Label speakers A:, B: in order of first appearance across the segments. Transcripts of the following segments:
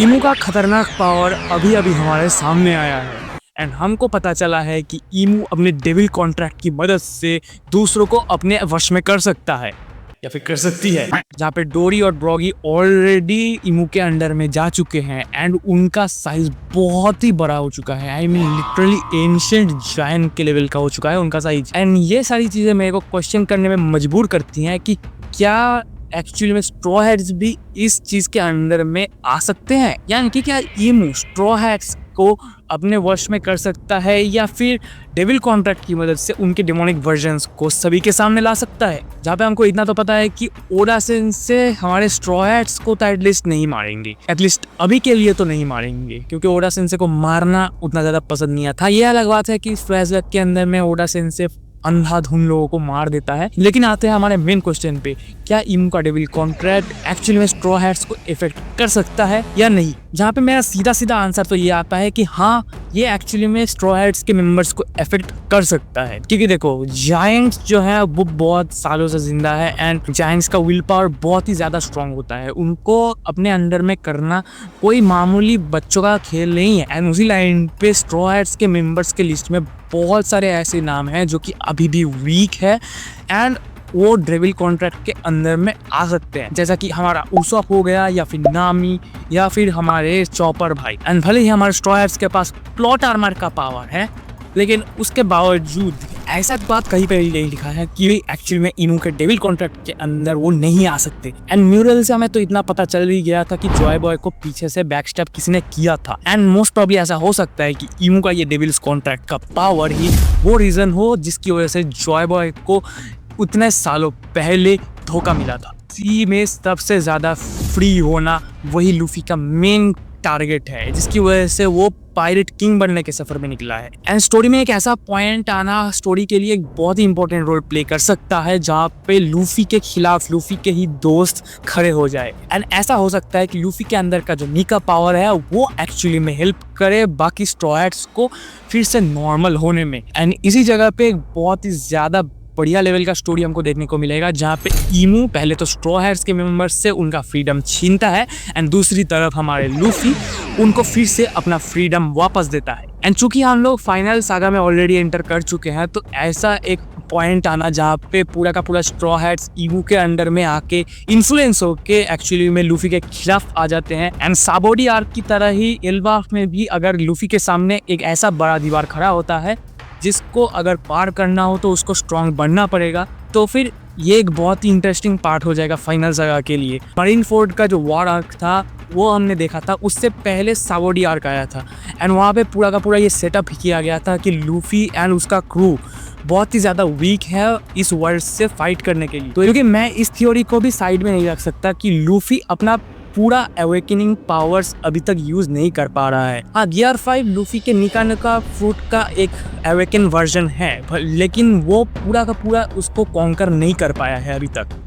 A: Emu का खतरनाक power अभी अभी हमारे सामने आया है एंड हमको पता चला है कि इमू अपने डेविल कॉन्ट्रैक्ट की मदद से दूसरों को अपने वश में कर सकता है या फिर कर सकती है। जहाँ पे डोरी और ब्रॉगी ऑलरेडी इमू के अंडर में जा चुके हैं एंड उनका साइज बहुत ही बड़ा हो चुका है। I mean literally ancient giant के लेवल का हो चुका है उनका साइज। एंड ये सारी चीजें मेरे को क्वेश्चन करने में मजबूर करती हैं कि क्या एक्चुअली में स्ट्रॉ हैट्स भी इस चीज के अंदर में आ सकते हैं, यानी कि क्या इमू स्ट्रॉ हैट्स को अपने वश में कर सकता है या फिर डेविल कॉन्ट्रैक्ट की मदद से उनके डेमोनिक वर्जन्स को सभी के सामने ला सकता है। जहाँ पे हमको इतना तो पता है कि ओडा से हमारे स्ट्रॉ हैट्स को तो एटलीस्ट नहीं मारेंगे, एटलीस्ट अभी के लिए तो नहीं मारेंगे, क्योंकि ओडा सेंसे को मारना उतना ज्यादा पसंद नहीं आता। ये अलग बात है कि फ्लैशबैक के अंदर में ओडा सेंसे अंधाधुन लोगों को मार देता है। लेकिन आते हैं हमारे मेन क्वेश्चन पे, क्या इमू का डेविल कॉन्ट्रैक्ट एक्चुअली में स्ट्रॉ हैट्स को इफेक्ट कर सकता है या नहीं? जहाँ पे मेरा सीधा सीधा आंसर तो ये आता है कि हाँ, ये एक्चुअली में स्ट्रॉ हैट्स के मेंबर्स को इफेक्ट कर सकता है। क्योंकि देखो, जायंट्स जो है वो बहुत सालों से जिंदा है एंड जायंट्स का विल पावर बहुत ही ज्यादा स्ट्रांग होता है। उनको अपने अंडर में करना कोई मामूली बच्चों का खेल नहीं है। एंड उसी लाइन पे स्ट्रॉ हैट्स के मेंबर्स के लिस्ट में बहुत सारे ऐसे नाम हैं जो कि अभी भी वीक है एंड वो डेविल कॉन्ट्रैक्ट के अंदर में आ सकते हैं, जैसा कि हमारा उसॉप हो गया या फिर नामी या फिर हमारे चॉपर भाई। एंड भले ही हमारे स्ट्रॉ हैट्स के पास प्लॉट आर्मर का पावर है, लेकिन उसके बावजूद ऐसा बात कहीं पे नहीं लिखा है कि एक्चुअली में इमू के डेविल कॉन्ट्रैक्ट के अंदर वो नहीं आ सकते। एंड म्यूरल से हमें तो इतना पता चल ही गया था कि जॉय बॉय को पीछे से बैकस्टैप किसी ने किया था। एंड मोस्ट प्रॉब्ली ऐसा हो सकता है कि इमू का ये डेविल्स कॉन्ट्रैक्ट का पावर ही वो रीजन हो जिसकी वजह से जॉय बॉय को उतने सालों पहले धोखा मिला था। सी में सबसे ज्यादा फ्री होना वही लूफी का मेन टारगेट है, जिसकी वजह से वो पायरेट किंग बनने के सफर में निकला है। एंड स्टोरी में एक ऐसा पॉइंट आना स्टोरी के लिए एक बहुत ही इंपॉर्टेंट रोल प्ले कर सकता है, जहाँ पे लूफी के खिलाफ लूफी के ही दोस्त खड़े हो जाए। एंड ऐसा हो सकता है कि लूफी के अंदर का जो नीका पावर है वो एक्चुअली में हेल्प करे बाकी स्ट्रॉ हैट्स को फिर से नॉर्मल होने में। एंड इसी जगह पे एक बहुत ही ज्यादा बढ़िया लेवल का स्टोरी हमको देखने को मिलेगा, जहाँ पे इमू पहले तो स्ट्रॉ हैट्स के मेंबर्स से उनका फ्रीडम छीनता है एंड दूसरी तरफ हमारे लूफी उनको फिर से अपना फ्रीडम वापस देता है। एंड चूंकि हम लोग फाइनल सागा में ऑलरेडी एंटर कर चुके हैं, तो ऐसा एक पॉइंट आना जहाँ पे पूरा का पूरा स्ट्रॉ हैट्स इमू के अंडर में आके इन्फ्लुएंस होके एक्चुअली में लूफी के खिलाफ आ जाते हैं। एंड साबोडी आर्क की तरह ही एल्बाफ में भी अगर लूफी के सामने एक ऐसा बड़ा दीवार खड़ा होता है जिसको अगर पार करना हो तो उसको स्ट्रांग बनना पड़ेगा, तो फिर ये एक बहुत ही इंटरेस्टिंग पार्ट हो जाएगा फाइनल सागा के लिए। मरीन फोर्ड का जो वॉर आर्क था वो हमने देखा था, उससे पहले साबोडी आर्क आया था एंड वहाँ पे पूरा का पूरा ये सेटअप किया गया था कि लूफी एंड उसका क्रू बहुत ही ज़्यादा वीक है इस वर्ल्ड से फाइट करने के लिए। तो क्योंकि मैं इस थ्योरी को भी साइड में नहीं रख सकता कि लूफी अपना पूरा अवेकनिंग पावर्स अभी तक यूज नहीं कर पा रहा है। हाँ, गियर 5 लूफी के निका फ्रूट का एक अवेकन वर्जन है, लेकिन वो पूरा का पूरा उसको कॉन्कर नहीं कर पाया है अभी तक।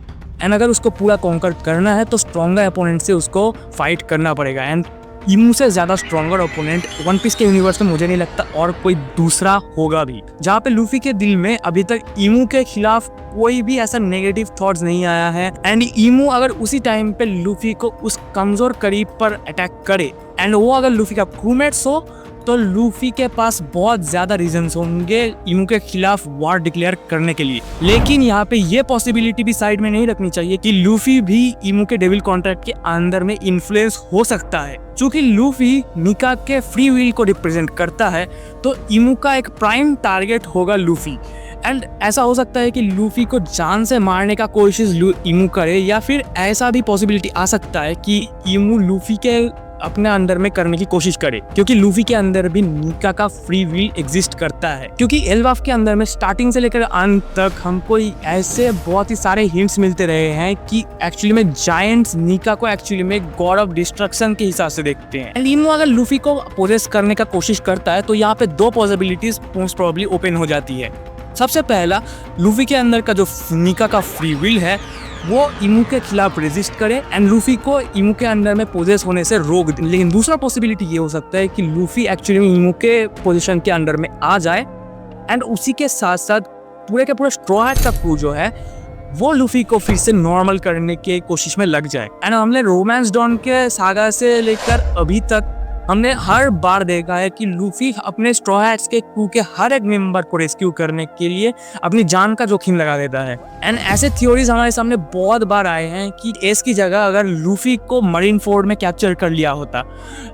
A: एंड अगर उसको पूरा कॉन्कर करना है तो स्ट्रॉन्गर अपोनेंट से उसको फाइट करना पड़ेगा। एंड इमू से ज्यादा स्ट्रॉन्गर ओपोनेंट वन पीस के यूनिवर्स में मुझे नहीं लगता और कोई दूसरा होगा भी। जहाँ पे लूफी के दिल में अभी तक इमू के खिलाफ कोई भी ऐसा नेगेटिव थॉट्स नहीं आया है। एंड इमू अगर उसी टाइम पे लूफी को उस कमजोर करीब पर अटैक करे एंड वो अगर लूफी का क्रूमेट्स हो, तो लूफी के पास बहुत ज्यादा रीजंस होंगे इमू के खिलाफ वॉर डिक्लेयर करने के लिए। लेकिन यहाँ पे ये पॉसिबिलिटी भी साइड में नहीं रखनी चाहिए कि लूफी भी इमू के डेविल कॉन्ट्रैक्ट के अंदर में इन्फ्लुएंस हो सकता है। चूंकि लूफी निका के फ्री विल को रिप्रेजेंट करता है, तो इमू का एक प्राइम टारगेट होगा लूफी। एंड ऐसा हो सकता है कि लूफी को जान से मारने का कोशिश इमू करे, या फिर ऐसा भी पॉसिबिलिटी आ सकता है कि इमू लूफी के अपने अंदर में करने की कोशिश करे, क्योंकि लूफी के अंदर भी निका का फ्री विल एग्जिस्ट करता है। क्योंकि एल्बाफ के अंदर में स्टार्टिंग से लेकर अंत तक हमको ऐसे बहुत ही सारे हिंट्स मिलते रहे हैं कि एक्चुअली में जायंट्स निका को एक्चुअली में गॉड ऑफ डिस्ट्रक्शन के हिसाब से देखते हैं। एंड इमू अगर लूफी को पोजेस करने का कोशिश करता है तो यहाँ पे दो पॉसिबिलिटीज मोस्ट प्रोबेबली ओपन हो जाती है। सबसे पहला, लूफी के अंदर का जो निका का फ्री विल है वो इमू के खिलाफ रेजिस्ट करे एंड लूफी को इमू के अंदर में पोजेस होने से रोक दे। लेकिन दूसरा पॉसिबिलिटी ये हो सकता है कि लूफी एक्चुअली इमू के पोजीशन के अंदर में आ जाए एंड उसी के साथ साथ पूरे के पूरे स्ट्रॉ हैट का क्रू जो है वो लूफी को फिर से नॉर्मल करने की कोशिश में लग जाए। एंड हमने रोमांस डॉन के सागा से लेकर अभी तक हमने हर बार देखा है कि लूफी अपने स्ट्रॉ हैट्स के क्रू के हर एक मेंबर को रेस्क्यू करने के लिए अपनी जान का जोखिम लगा देता है। एंड ऐसे थ्योरीज हमारे सामने बहुत बार आए हैं कि एस की जगह अगर लूफी को मरीन फोर्ड में कैप्चर कर लिया होता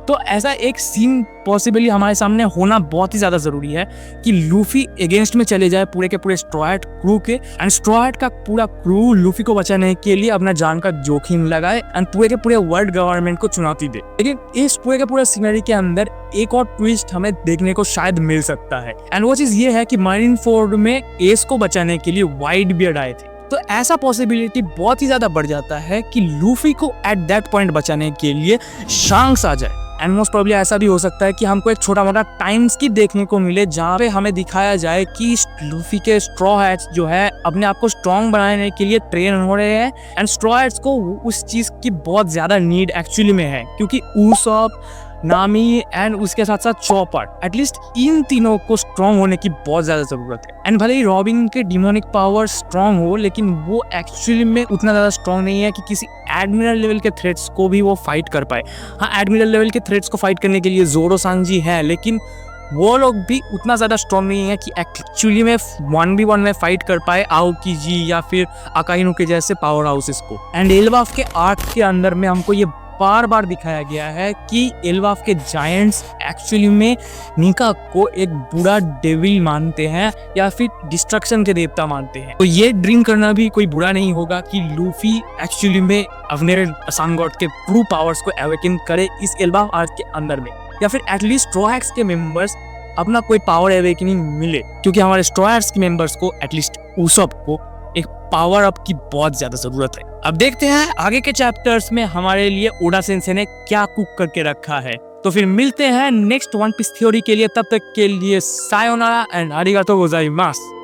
A: तो ऐसा एक सीन पॉसिबली हमारे सामने होना बहुत ही ज़्यादा ज़रूरी है कि लूफी अगेंस्ट में चले जाए पूरे के पूरे स्ट्रॉ हैट क्रू के, एंड स्ट्रॉ हैट का पूरा क्रू लूफी को बचाने के लिए अपना जान का जोखिम लगाए एंड पूरे के पूरे वर्ल्ड गवर्नमेंट को चुनौती दे। लेकिन इस पूरे के पूरे सीनरी के अंदर एक और ट्विस्ट हमें देखने को शायद मिल सकता है, एंड वो चीज़ ये है कि मरीन फोर्ड में एस को बचाने के लिए वाइट बियर्ड आए थे। तो ऐसा पॉसिबिलिटी बहुत ही ज़्यादा बढ़ जाता है कि लूफी को एट दैट पॉइंट बचाने के लिए शांक्स आ जाए। एंड मोस्ट प्रॉब्ली ऐसा भी हो सकता है कि हमको एक छोटा मोटा टाइम स्किप देखने को मिले जहाँ पे हमें दिखाया जाए कि लूफी के स्ट्रॉ हैट्स जो है अपने आप को स्ट्रॉन्ग बनाने के लिए ट्रेन हो रहे हैं, एंड स्ट्रॉ हैट्स को उस चीज़ की बहुत ज़्यादा नीड एक्चुअली में है, क्योंकि ऊसॉप, नामी एंड उसके साथ साथ चॉपर, एटलीस्ट इन तीनों को स्ट्रॉन्ग होने की बहुत ज़्यादा ज़रूरत है। एंड भले ही रॉबिन के डिमोनिक पावर स्ट्रॉन्ग हो, लेकिन वो एक्चुअली में उतना ज़्यादा स्ट्रॉन्ग नहीं है कि किसी एडमिरल लेवल के थ्रेट्स को भी वो फाइट कर पाए। हाँ, एडमिरल लेवल के थ्रेट्स को फाइट करने के लिए जोरो सांजी है, लेकिन वो लोग भी उतना ज़्यादा स्ट्रॉन्ग नहीं है कि एक्चुअली में 1v1 में फाइट कर पाए आओकी जी या फिर अकाइनो के जैसे पावर हाउसेस को। एंड एल्बाफ के आर्क के अंदर में हमको ये बार बार दिखाया गया है कि एल्बाफ के जायंट्स एक्चुअली में निका को एक बुरा डेविल मानते हैं या फिर डिस्ट्रक्शन के देवता मानते हैं। तो ये ड्रीम करना भी कोई बुरा नहीं होगा कि लूफी एक्चुअली में अपने सन गॉड के ट्रू पावर्स को अवेकन करे इस एल्बाफ आर्क के अंदर में, या फिर एटलीस्ट स्ट्रॉ हैट्स के मेंबर्स अपना कोई पावर अवेकनिंग मिले, क्योंकि हमारे स्ट्रॉ हैट्स के मेंबर्स को एटलीस्ट ऊसॉप को एक पावर अप की बहुत ज्यादा जरूरत है। अब देखते हैं आगे के चैप्टर्स में हमारे लिए ओडा सेंसेई ने क्या कुक करके रखा है। तो फिर मिलते हैं नेक्स्ट वन पीस थ्योरी के लिए, तब तक के लिए सायोनारा एंड आरिगातो गोजाइमासु।